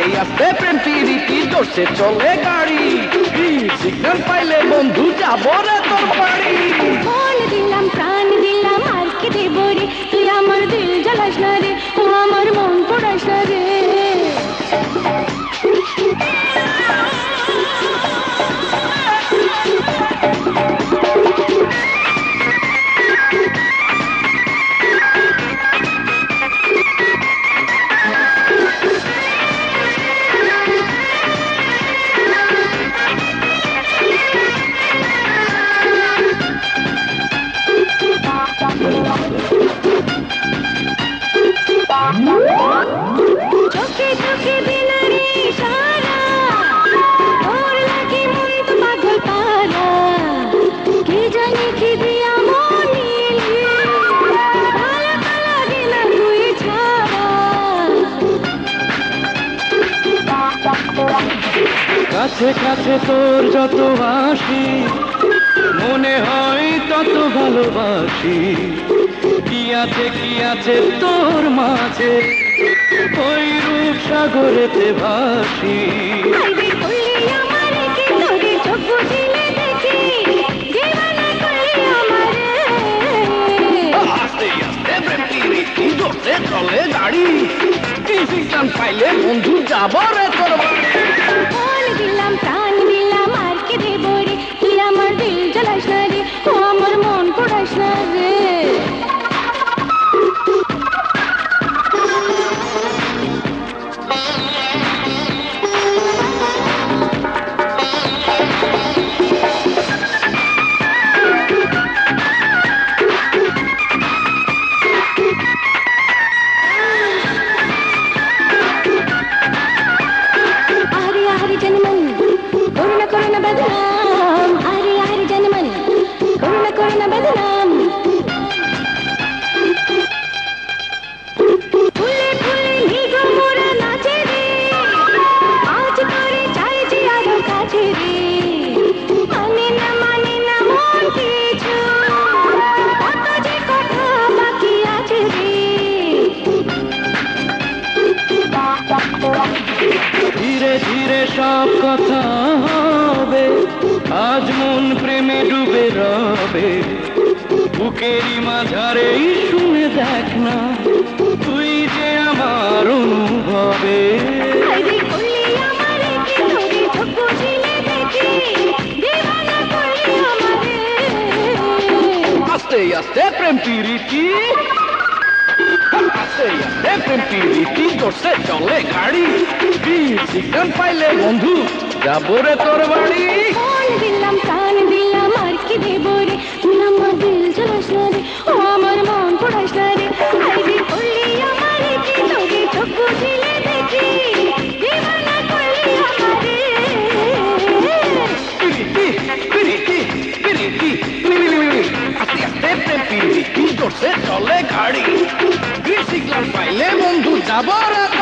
আস্তে প্রেম পিরিতি জোরসে চলে গাড়ি সিগন্যাল পাইলে বন্ধু যাবো রে তোর বাড়ি মন দিলাম প্রাণ দিলাম আর কি দেব রে তুই আমার দিল জ্বালাস না রে ও আমার মন পড়াস না রে চোখে চোখে বিনা রে সারা তোর লাগে মন তো পাগল পারা কি জানি কি দিয়া মন নিলি ভালো তো লাগে না তুই ছাড়া কাছে কাছে তোর যত হাসি মনে হয় তত ভালোবাসি কি আছে তোর মাঝে ওই রূপ সাগরেতে ভাসি আইবে কইলি আমারে কি তোরে চোখ বুঝিলে দেখি দিবানা কইলি আমারে আস্তে আস্তে প্রেম পিরিতি জোরসে চলে গাড়ি সিগন্যাল পাইলে বন্ধু যাবো রে তোর বাড়ি মন দিলাম প্রাণ দিলাম আর কি দেব রে তুই আমার দিল জ্বালাস না রে ও আমার মন পড়াস না রে করুণা বদনাম আরে আরে জনমন করুণা বদনাম ফুলে ফুলে নিগো মোরা নাচে রে আজ করে চাই যে আরো কাছে রে মানে না মন কিছু কত যে কথা বাকি আছে রে ধীরে ধীরে সব কথা হবে আজ মন প্রেমে ডুবে রবে বুকেরই মাঝারে শুনে দেখ না তুই যে আমার অনুভবে আইবে কইলি আমারে কি তোরে চোখ বুঝিলে দেখি দিবানা কইলি আমারে আস্তে আস্তে প্রেম পিরিতি আস্তে আস্তে প্রেম পিরিতি জোরসে চলে গাড়ি সিগন্যাল পাইলে বন্ধু যাবো রে তোর বাড়ি মন দিলাম প্রাণ দিলাম আর কি দেব রে তুই আমার দিল জ্বালাস না রে ও আমার মন পড়াস না রে আইবে কইলি আমারে কি তোরে চোখ বুঝিলে দেখি দিবানা কইলি আমারে পিরিতি পিরিতি পিরিতি আস্তে আস্তে প্রেম পিরিতি জোরসে চলে গাড়ি সিগন্যাল পাইলে বন্ধু যাবো রে